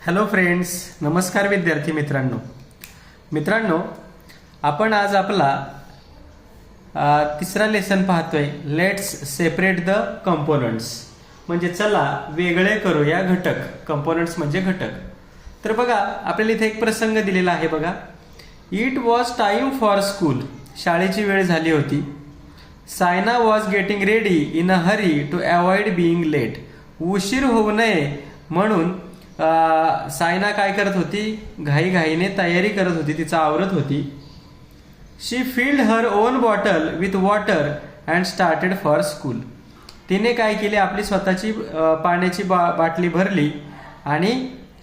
Hello friends, नमस्कार विद्यार्थी मित्रांनो, आपण आज आपला तिसरा लेसन पाहतोय. Let's separate the components. म्हणजे चला वेगळे करूया घटक. कंपोनंट्स म्हणजे घटक. तर बघा, आपल्याला इथे एक प्रसंग दिलेला आहे बघा. It was time for school. शाळेची वेळ झाली होती. Saina was getting ready in a hurry to avoid being late. उशीर होऊ नये म्हणून सायना काय करत होती? घाईघाईने तयारी करत होती, तिचा आवरत होती. She filled her own bottle with water and started for school. तिने काय केले? आपली स्वतःची पाण्याची बाटली भरली आणि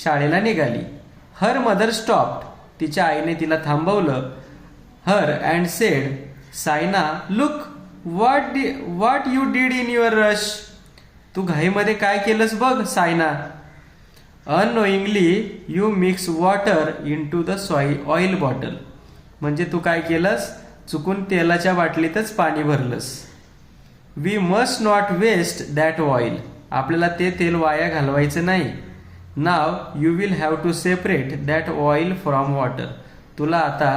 शाळेला निघाली. Her mother stopped. तिच्या आईने तिला थांबवलं. Her and said, Saina look what you did in your rush. तू घाईमध्ये काय केलंस बघ Saina. Unknowingly you mix water into the oil bottle. म्हणजे तू काय केलंस? चुकून तेलाच्या बाटलीतच पाणी भरलंस. We must not waste that oil. आपल्याला ते तेल वाया घालवायचं नाही. Now you will have to separate that oil from water. तुला आता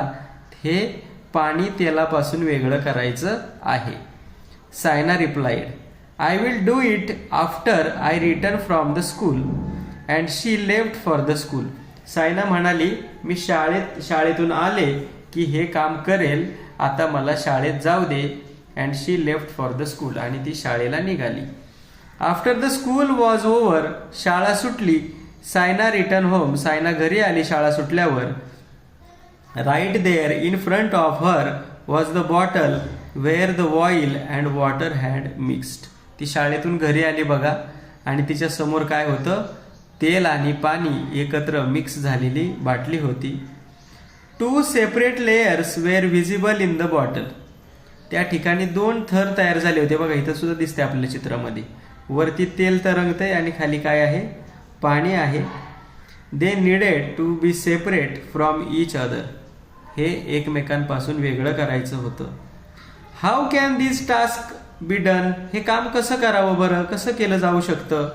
हे पाणी तेलापासून वेगळं करायचं आहे. Saina replied, I will do it after I return from the school. And she left for the school. Saina म्हणाली, मी शाळेतून आले की हे काम करेल. आता मला शाळेत जाऊ दे. And she left for the school. आणि ती शाळेला निघाली. After the school was over. शाळा सुटली. Saina return home. सायना घरी आली शाळा सुटल्यावर. Right there in front of her was the bottle where the oil and water had mixed. ती शाळेतून घरी आली बघा, आणि तिच्या समोर काय होतं? तेल आणि पाणी एकत्र मिक्स झालेली बाटली होती. Two separate layers were visible in the bottle. त्या ठिकाणी दोन थर तयार झाले होते बघा. इथं सुद्धा दिसते आपल्या चित्रामध्ये. वरती तेल तरंगतंय आणि खाली काय आहे? पाणी आहे. They needed to be separate from each other. हे एकमेकांपासून वेगळं करायचं होतं. How can this task be done. हे काम कसं करावं बरं? कसं केलं जाऊ शकतं?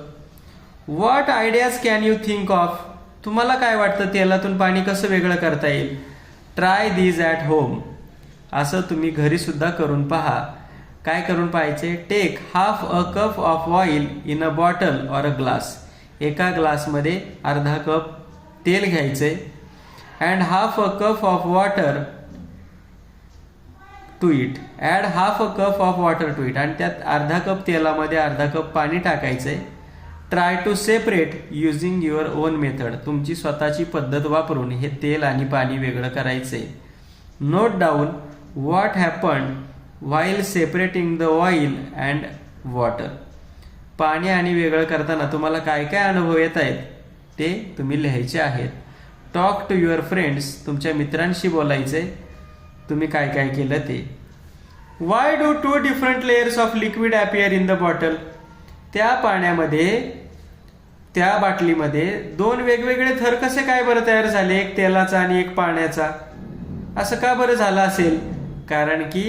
What ideas can you think of. तुम्हाला काय वाटतं तेलातून पाणी कसं वेगळं करता येईल? Try this at home. असं तुम्ही घरी सुद्धा करून पहा. काय करून पाहायचे? Take half a cup of oil in a bottle or a glass. एका ग्लासमध्ये अर्धा कप तेल घ्यायचे. And half a cup of water to it. Add half a cup of water to it. आणि त्यात अर्धा कप तेलामध्ये अर्धा कप पाणी टाकायचंय. Try to separate using your own method. तुमची स्वतःची पद्धत वापरून हे तेल आणि पाणी वेगळं करायचंय. Note down what happen while separating the oil and water. पाणी आणि वेगळं करताना तुम्हाला काय काय अनुभव येत आहेत ते तुम्ही लिहायचे आहेत. Talk to your friends. तुमच्या मित्रांशी बोलायचंय तुम्ही काय काय केलं ते. Why do two different layers of liquid appear in the bottle. त्या पाण्यामध्ये, त्या बाटलीमध्ये दोन वेगवेगळे थर कसे काय बरं तयार झाले? एक तेलाचा आणि एक पाण्याचा. असं का बरं झालं असेल? कारण की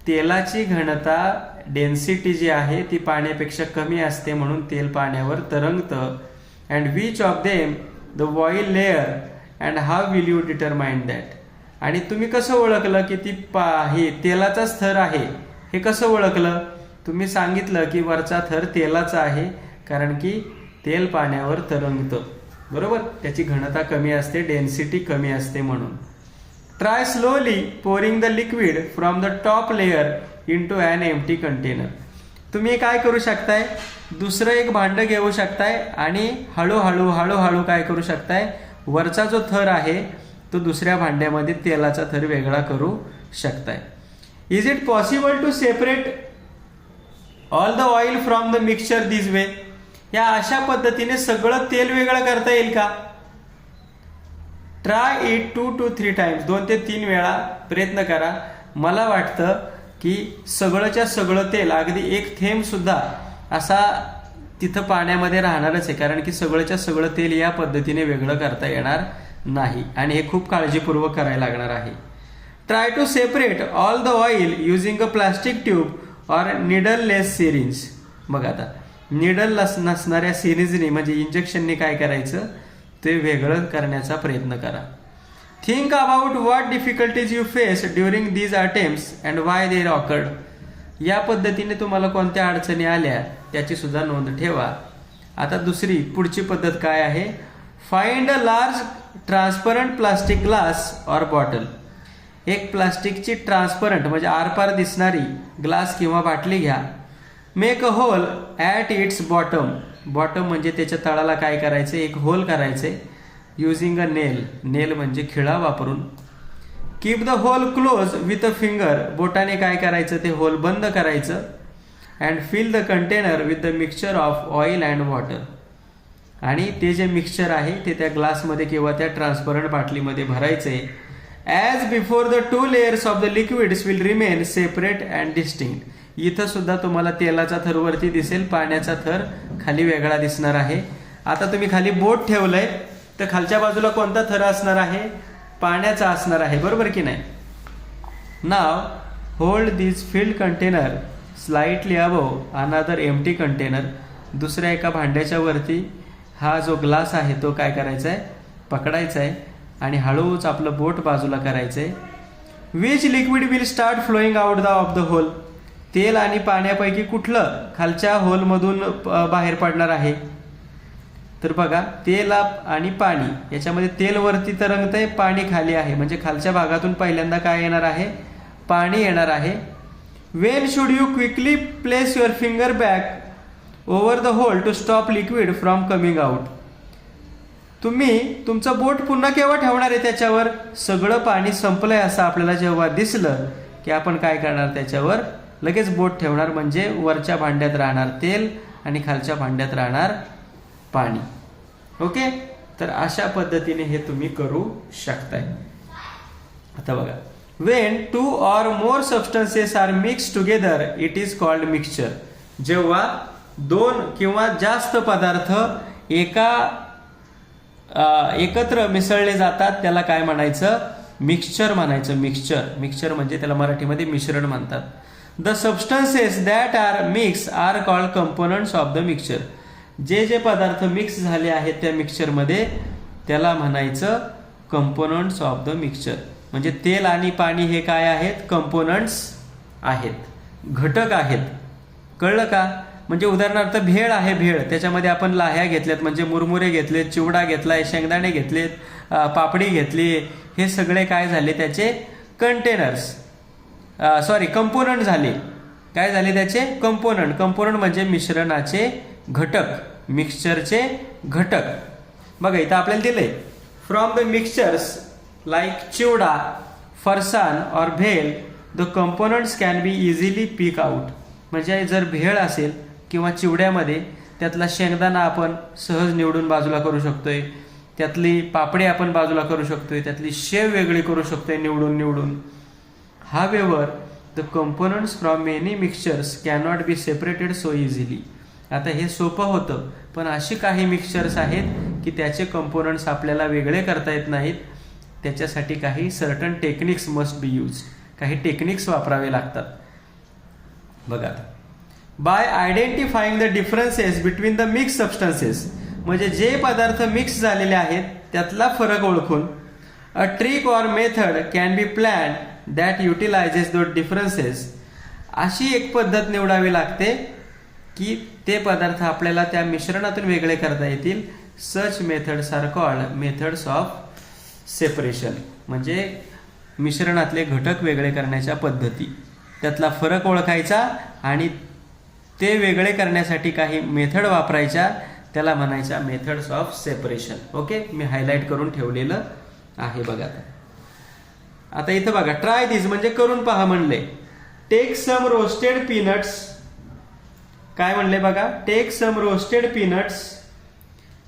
तेलाची घनता, डेन्सिटी जी आहे ती पाण्यापेक्षा कमी असते, म्हणून तेल पाण्यावर तरंगतं. And which of them the oil layer and how will you determine that. आणि तुम्ही कसं ओळखलं की ती हे तेलाचाच थर आहे? हे कसं ओळखलं? तुम्ही सांगितलं की वरचा थर तेलाचा आहे, कारण की तेल पाण्यावर तरंगतं, बरोबर? त्याची घनता कमी असते, डेन्सिटी कमी असते म्हणून. Try slowly pouring the liquid from the top layer into an empty container. तुम्ही काय करू शकताय? दुसरं एक भांडं घेऊ शकताय आणि हळूहळू काय करू शकताय? वरचा जो थर आहे तो दुसऱ्या भांड्यामध्ये तेलाचा थर वेगळा करू शकताय. Is it possible to separate all the oil from the mixture this way. या अशा पद्धतीने सगळं तेल वेगळं करता येईल का? Try it 2 to 3 times. 2 ते 3 वेळा प्रयत्न करा. मला वाटतं की सगळंच्या सगळं तेल, अगदी एक थेंब सुद्धा असा तिथं पाण्यामध्ये राहणारच आहे, कारण की सगळंच्या सगळं तेल या पद्धतीने वेगळं करता येणार नाही, आणि हे खूप काळजीपूर्वक करायला लागणार आहे. Try to separate all the oil using a plastic tube or needleless syringe. बघा आता निडल नसणाऱ्या सिरिंजने म्हणजे इंजेक्शनने काय करायचं? ते वेगळं करण्याचा प्रयत्न करा. Think about what difficulties you face during these attempts and Y they awkward. या पद्धतीने तुम्हाला कोणत्या अडचणी आल्या त्याची सुद्धा नोंद ठेवा. आता दुसरी पुढची पद्धत काय आहे? Find a large transparent plastic glass or bottle. एक प्लास्टिकची ट्रान्सपरंट म्हणजे आरपार दिसणारी ग्लास किंवा बाटली घ्या. Make a whole at its bottom. Bottom म्हणजे त्याच्या तळाला काय करायचे? एक होल करायचे. Using a nail. नेल म्हणजे खिळा वापरून. Keep the hole close with a finger. बोटाने काय करायचं? ते होल बंद करायचं. And fill the container with the mixture of oil and water. आणि ते जे मिक्सचर आहे ते त्या ग्लासमध्ये किंवा त्या ट्रान्सपरंट बाटलीमध्ये भरायचे. As before the 2 layers of the liquids will remain separate and distinct. इथं सुद्धा तुम्हाला तेलाचा थर वरती दिसेल, पाण्याचा थर खाली वेगळा दिसणार आहे. आता तुम्ही खाली बोट ठेवलंय तर खालच्या बाजूला कोणता थर असणार आहे? पाण्याचा असणार आहे, बरोबर की नाही? Now hold this filled container slightly above another empty container. दुसऱ्या एका भांड्याच्या वरती हा जो ग्लास आहे तो काय करायचा आहे? पकडायचा आहे आणि हळूच आपलं बोट बाजूला करायचं आहे. Which liquid will start flowing out of the hole. तेल आणि पाण्यापैकी कुठलं खालच्या होलमधून बाहेर पडणार आहे? तर बघा, तेल आणि पाणी याच्यामध्ये तेल वरती तरंगतंय, पाणी खाली आहे, म्हणजे खालच्या भागातून पहिल्यांदा काय येणार आहे? पाणी येणार आहे. When should you quickly place your finger back over the hole to stop liquid from coming out. तुम्ही तुमचं बोट पुन्हा केव्हा ठेवणार आहे त्याच्यावर? सगळं पाणी संपलंय असं आपल्याला जेव्हा दिसलं की आपण काय करणार? त्याच्यावर लगेच बोट ठेवणार. म्हणजे वरच्या भांड्यात राहणार तेल आणि खालच्या भांड्यात राहणार पाणी. ओके, तर अशा पद्धतीने हे तुम्ही करू शकताय. आता बघा, Wien 2 or more substances are mixed together it is called mixture. जेव्हा 2 किंवा जास्त पदार्थ एकत्र मिसळले जातात त्याला काय म्हणायचं? मिक्सचर म्हणायचं. मिक्सचर म्हणजे त्याला मराठीमध्ये मिश्रण म्हणतात. The substances that are mix are called components of the mixture. जे जे पदार्थ मिक्स झाले आहेत त्या मिक्सचरमध्ये त्याला म्हणायचं कंपोनंट्स ऑफ द मिक्सचर. म्हणजे तेल आणि पाणी हे काय आहेत? कंपोनंट्स आहेत, घटक आहेत. कळलं का? म्हणजे उदाहरणार्थ भेळ आहे. भेळ त्याच्यामध्ये आपण लाह्या घेतल्यात म्हणजे मुरमुरे घेतलेत, चिवडा घेतलाय, शेंगदाणे घेतलेत, पापडी घेतली. हे सगळे काय झाले? त्याचे कंटेनर्स, कंपोनंट झाले. काय झाले त्याचे? कंपोनंट. कंपोनंट म्हणजे मिश्रणाचे घटक, मिक्सचरचे घटक. बघा इथं आपल्याला दिलंय from the mixtures like chivda, farsan और bhel the components can be easily pick out. म्हणजे जर भेळ असेल किंवा चिवड्यामध्ये त्यातला शेंगदाणा आपण सहज निवडून बाजूला करू शकतोय, त्यातली पापडी आपण बाजूला करू शकतोय, त्यातली शेव वेगळी करू शकतोय निवडून. However the components from many mixtures cannot be separated so easily. आता हे सोपं होतं, पण अशी काही मिक्सचर्स आहेत की त्याचे कंपोनंट्स आपल्याला वेगळे करता येत नाहीत. त्याच्यासाठी काही certain techniques must be use. काही टेक्निक्स वापरावे लागतात. बघा, by identifying the differences between the mix substances. म्हणजे जे पदार्थ मिक्स झालेले आहेत त्यातला फरक ओळखून a trick or method can be plan that utilises those differences. अशी एक पद्धत निवडावी लागते की ते पदार्थ आपल्याला त्या मिश्रणातून वेगळे करता येतील. Such methods are called methods of separation. म्हणजे मिश्रणातले घटक वेगळे करण्याच्या पद्धती, त्यातला फरक ओळखायचा आणि ते वेगळे करण्यासाठी काही मेथड वापरायच्या, त्याला म्हणायच्या methods of separation. Okay, me highlight करून ठेवलेलं आहे. बघा आता इथं बघा, ट्राय दिस म्हणजे करून पहा म्हणले. Take some roasted peanuts. काय म्हणले बघा? टेक सम रोस्टेड पीनट्स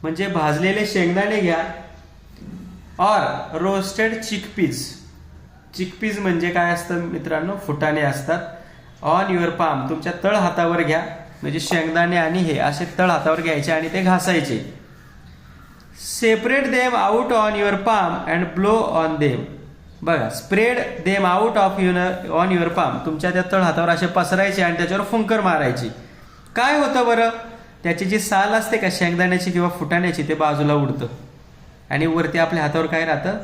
म्हणजे भाजलेले शेंगदाणे घ्या. Or roasted चिकपीज. चिकपीज म्हणजे काय असतं मित्रांनो? फुटाणे असतात. ऑन युअर पाम, तुमच्या तळ हातावर घ्या. म्हणजे शेंगदाणे आणि हे असे तळ हातावर घ्यायचे आणि ते घासायचे. Separate them out on your palm and blow on them. बघा, spread them out of on your palm. तुमच्या त्या तळ हातावर असे पसरायचे आणि त्याच्यावर फुंकर मारायची. काय होतं बरं? त्याची जी साल असते का शेंगदाण्याची किंवा फुटाण्याची ते बाजूला उडतं. आणि वरती आपल्या हातावर काय राहतं,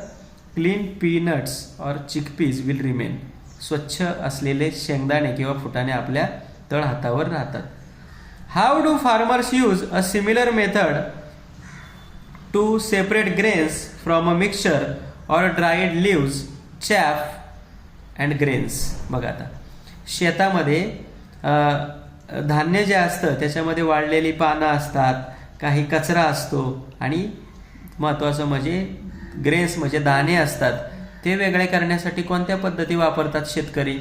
clean peanuts or chickpeas will remain. स्वच्छ असलेले शेंगदाणे किंवा फुटाणे आपल्या तळ हातावर राहतात. How do farmers use a similar method to separate grains from a mixture or dried leaves, chaff and grains. बघा आता शेतामध्ये धान्य जे असतं त्याच्यामध्ये वाळलेली पानं असतात, काही कचरा असतो आणि महत्त्वाचं म्हणजे ग्रेन्स म्हणजे दाणे असतात. ते वेगळे करण्यासाठी कोणत्या पद्धती वापरतात शेतकरी,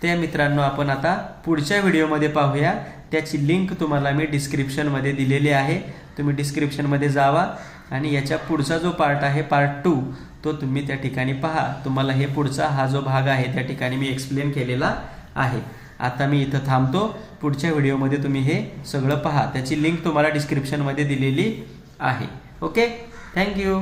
ते मित्रांनो आपण आता पुढच्या व्हिडिओमध्ये पाहूया. त्याची लिंक तुम्हाला मी डिस्क्रिप्शनमध्ये दिलेली आहे. तुम्ही डिस्क्रिप्शनमध्ये जावा आणि याच्या पुढचा जो पार्ट आहे पार्ट 2 तो तुम्ही त्या ठिकाणी पहा. तुम्हाला हे पुढचा हा जो भाग आहे त्या ठिकाणी मी एक्सप्लेन केलेला आहे. आता मी इथं थांबतो. पुढच्या व्हिडिओमध्ये तुम्ही हे सगळं पहा. त्याची लिंक तुम्हाला डिस्क्रिप्शनमध्ये दिलेली आहे. Okay, thank you.